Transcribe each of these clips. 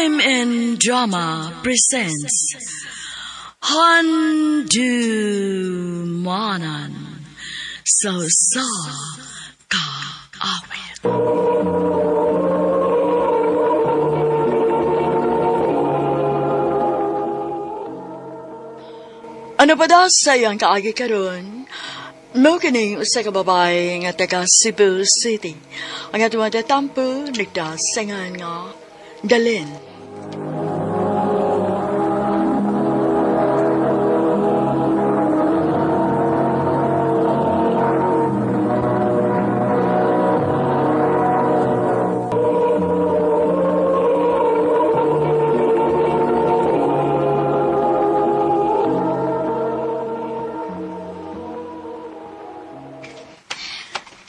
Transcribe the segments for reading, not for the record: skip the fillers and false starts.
Crime and Drama presents Handumanan Sa Kaawit. Ano ba daw sayang kaagi karon? Mo kining usa ka babae nga taga Cebu City. Ang atong tampo nagdasangan nga Dalin.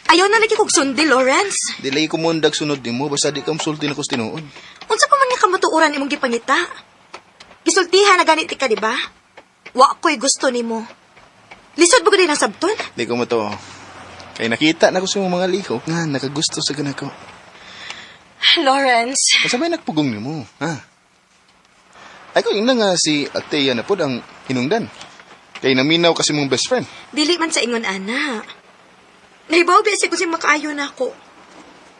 Ayaw na lagi kong sundi, Lawrence. Dilay ko mundag sunod ni mo, basta di ka sulti na kus tinuod. Unsa pa man nga kamatuuran imong gipangita? Gisultihan na ganit ka, di ba? Wa ko'y gusto nimo. Lisod ba ko din ang sabton? Di ko mo to. Kaya nakita na ko sa mga lihok nga nakagusto sa ganako. Lawrence. Basta may nagpugong ni mo, ha? Ay ko yun na nga si Ateya na po ang hinungdan. Kaya naminaw kasi mong best friend. Dili man sa ingon, ana. Nahibaw besi ko si makaayo na ako.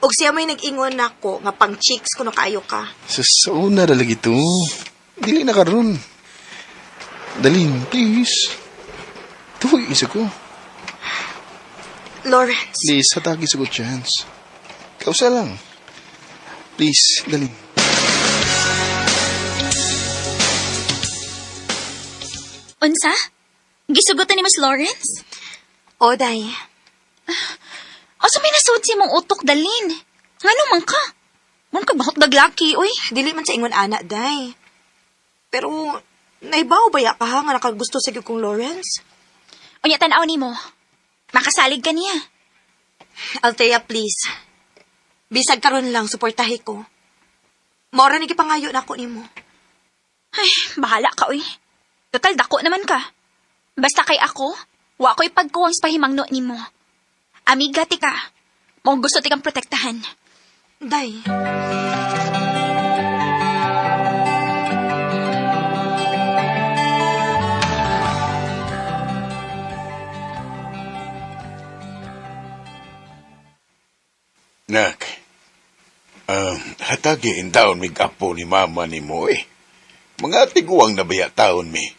Og siya may nag-ingon na ako nga pang chicks ko nakaayo ka. Sa una lagi to. Dili na karon. Dalin, please. Tuhoy isa ko. Lawrence. Please, hatagi sa ko chance. Kausa lang. Please, Dalin. Unsa? Gisugutan ni Mas Lawrence? Oday. Asa may nasud si mong utok, Dalin? Ngano man ka? Mong kabahot daglaki, oy. Dili man sa ingon, ana, day. Pero, nahibaw ba ya ka ha nga nakagusto sa kong Lawrence? Unya tanaw ni mo. Makasalig ka niya. Althea, please. Bisag karon lang, suportahi ko. Maura ni gipangayo na ako nimo. Ay, bahala ka, oy. Total, dako naman ka. Basta kay ako, wa ko'y pagkuwang sa pahimangno ni mo. Amiga, tika. Mong gusto tikang protektahan. Day. Nak, hatagi in taon mig apo ni mama ni mo eh. Mga tiguang nabaya taon mi.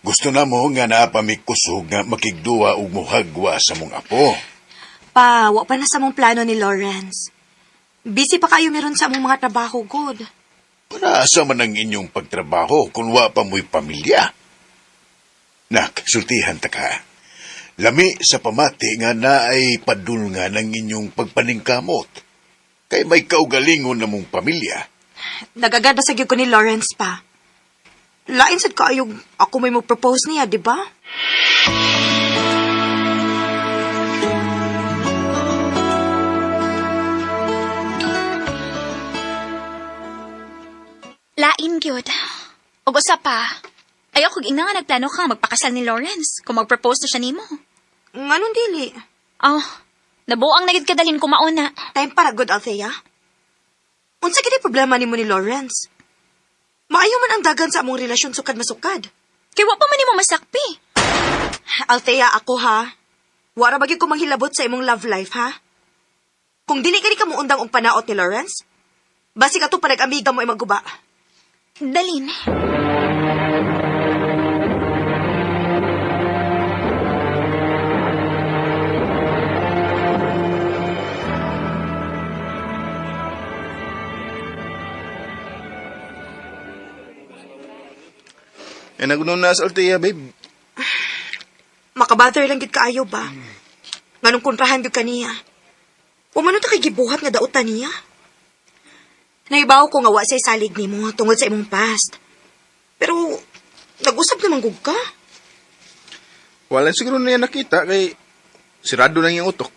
Gusto na mo nga napamikusog nga makigduwa ug muhagwa sa mong apo. Pa, wa pa na sa mong plano ni Lawrence. Busy pa kayo meron sa mong mga trabaho, good. Para asa man ang inyong pagtrabaho kung wa pa mo'y pamilya? Nak, sultihan ta ka. Lami sa pamati nga naay padulngan ang inyong pagpaningkamot. Kay may kaugalingon na mong pamilya. Nagagada sa gyud ko ni Lawrence pa. Lain sad kaayog ako may mo propose niya, di ba? Lain, gyud. Og usa pa, ayaw kong ina nga nagplano ka magpakasal ni Lawrence kung mag-propose na siya nimo. Nganong dili? Oh, nabuang nagid ka Dalin kumauna. Time para good, Althea. Unsa gid problema nimo ni Lawrence? Maayo man ang dagan sa among relasyon sukad masukad. Kay wa pa man nimo masakpi. Althea, ako ha. Wara bagay ko manghilabot sa imong love life, ha? Kung dili ka mo undang og panaot ni Lawrence, basi ka to panag-amiga mo ay magguba. Dalin. Eh, nagunon na sa Althea, babe. Makabother lang gid kaayo ba? Nganong kontrahan gid kaniya. Umano ta kay gibuhat nga dautan niya. Naibaw ko nga wa say salig nimo tungod sa imong past. Pero nag-usap naman gug ka. Wala siguro na yan nakita kay sirado lang yung utok.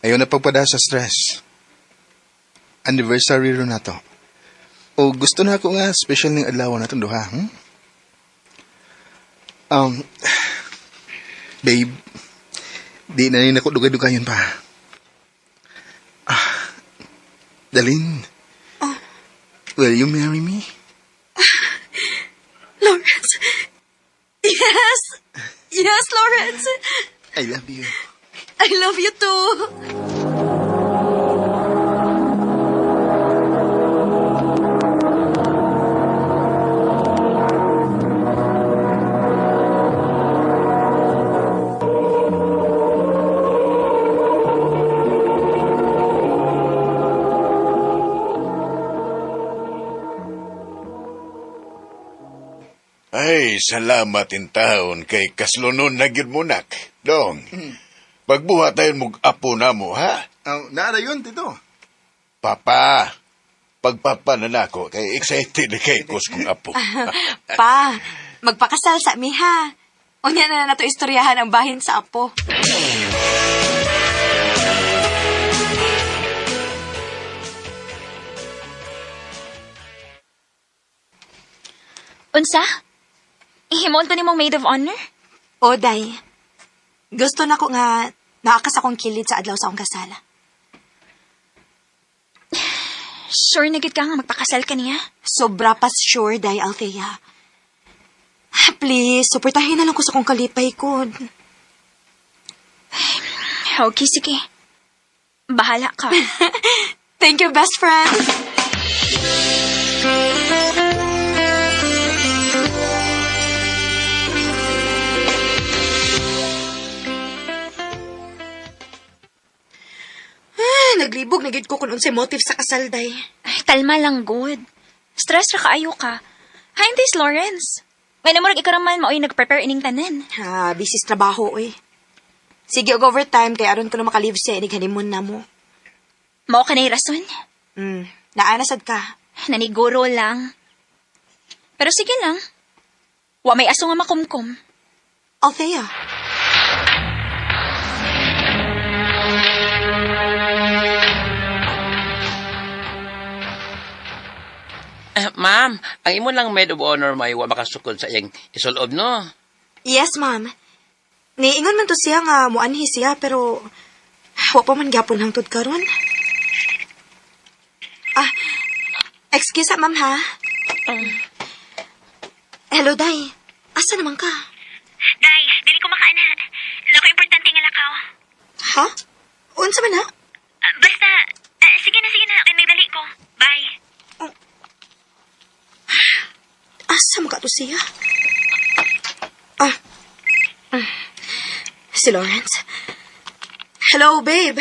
Ayaw na pagpada sa stress. Anniversary ro na to. O gusto na ako nga special ng adlaw na itong duha, babe, di na rin ako dugay-dugayon pa. Dalin. Will you marry me? Lawrence. Yes. Yes, Lawrence. I love you. I love you too. Ay, salamat in taon kay kaslunon na gyud mo nak. Dong, pagbuhat tayo mong apo na mo, ha? Nara yun, tito. Papa, pagpapa na nako kay excited na kay kus kong apo. Pa, magpakasal sa mi ha. Unya na nato istoryahan ang bahin sa apo. Unsa? Ihimon ko nimong maid of honor? O, day. Gusto na ko nga naakas akong kilid sa adlaw sa akong kasala. Sure na gid ka nga magpakasal ka niya? Sobra pa sure, day, Althea. Please, suportahin na lang ko sa kong kalipay ko. Okay, sige. Bahala ka. Thank you, best friend. Naglibog na gid ko kung unsay motive sa kasal, day. Ay, talma lang good. Stress ra kaayo ka. Hi, this Lawrence. Ngayon mo ikaramman mao'y nag-prepare ining tanan. Busy sa trabaho, eh. Sige, og overtime, kay aron ko na makalive siya, inig honeymoon na mo. Mao ka na'y rason. Naanasad ka. Naniguro lang. Pero sige lang. Wa may aso nga makumkum. Althea. Ma'am, ang imo lang maid of honor may wa makasukod sa iyang isulob, no? Yes, ma'am. Niingon man to siya nga muanhi siya, pero wa pa man gyapon hangtod karon. Excuse ma'am ha. Hello, Day. Asa naman ka? Day, dili ko makaana. Nako importante nga lakaw. Ha? Unsa man ha? Basta, sige na, kay nagdali ko. Bye. Asa mo ka to siya? Si Lawrence. Hello, babe.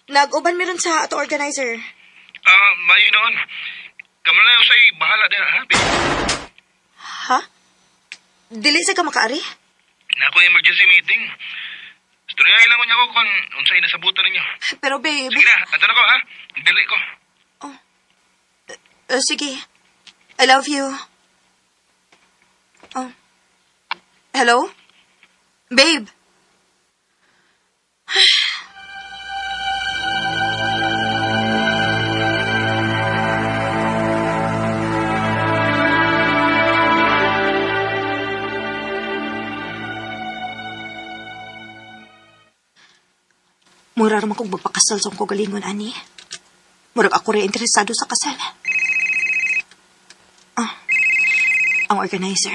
Nag-uban meron sa ato organizer. Mayo noon. Kamu na yung say bahala din, ha? Ha? Dili sa ka makaari? Na ako emergency meeting. Storyahin lang ko niya ko kung unsay nasabutan ninyo. Pero, babe... Sige na, ato na ko, ha? Dili ko. Sige. I love you. Hello? Babe? Mura raman kong magpakasal sa akong kagalingon, ani. Murag ako rin interesado sa kasal. Ang organizer.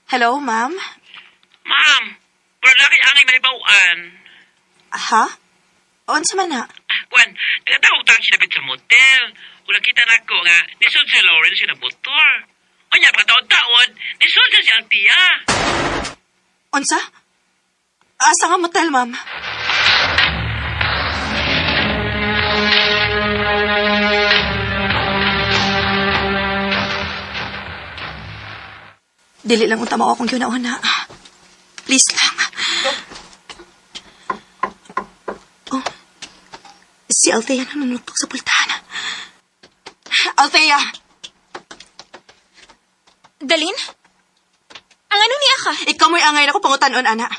Hello, ma'am? Ma'am, pero laki angay mahibawaan. Ha? Unsa man na? Kwan, nagatawag tang sinabit sa motel. Kung nakita na ko nga, nisod si Lawrence yung motor. O niya, pagtaon-taon, nisod si Althea. Unsa? Asa nga motel, ma'am? Dili lang unta mao akong ginauna. Please lang. Si Althea nanunutok sa pultahan. Althea! Dalin? Ang ano niya ka? Ikaw mo'y angay na ko pangutanon, ana.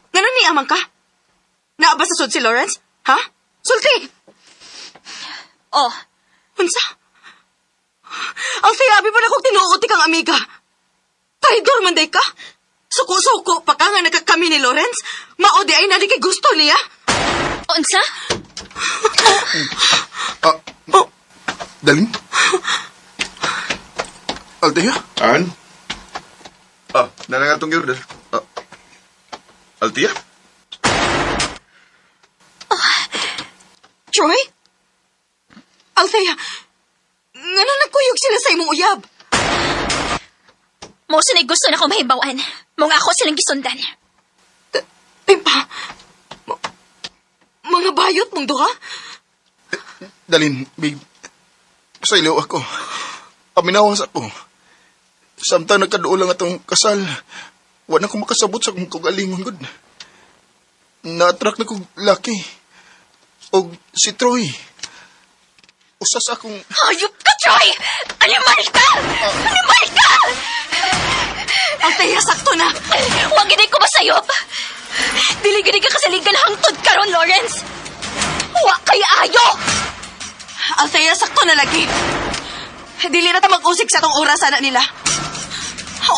Ganun ni amang ka? Naaba sa sud si Lawrence? Ha? Sulti! Oh, Unsa? Althea, abi pa na kong tinuot kang amiga. Traidor man day ka? Suko-suko pa ka nga nagkakami ni Lawrence? Maodi ay nari kay gusto niya? unsa? Dalin? Althea? An? Nalangatong yun. Althea? Troy? Althea, nga na nagkuyog sila sa imong uyab. Mo sa gusto na ko mahibawan. Mo nga ako silang gisundan. Pimpa, mga bayot mong duha? Dalin, babe. Pasaylo ako. Paminawas ako. Samtang nagkaduo lang atong kasal, wala ko makasabot sa kong kagalingon, good. Na-attract na kong laki. O si Troy. Usa sa akong... Hayop ka, Troy! Animal ka! Animal ka! Althea, sakto na. Huwag gini ko masayop. Dili-gini ka kasaligan hangtod karon, Lawrence. Huwag kay ayo! Althea, sakto na lagi. Dili na ta mag-usik sa tong oras na nila.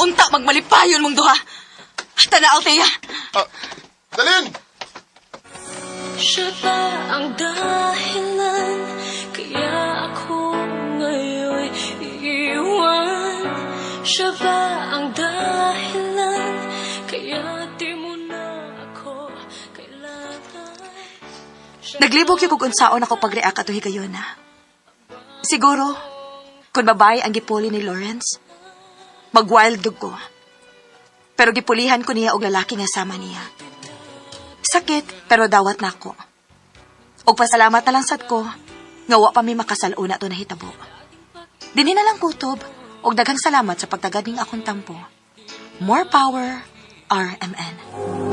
Unta magmalipayon mong duha. Tana, Althea. Dalin! Siya ba ang dahilan kaya ako ngayon iiwan? Siya ba ang dahilan kaya di mo na ako kailangan? Naglibog yung kung unsaon ako pag-react ato higayon na. Siguro, kung babae ang gipuli ni Lawrence, mag-wild dog ko. Pero gipulihan ko niya og lalaki nga sama niya. Sakit, pero dawat na ako. Og pasalamat na lang sad ko, nga wa pa mi makasal una to nahitabo. Dini na lang kutob, og daghang salamat sa pagtagad ning akong tampo. More power, RMN.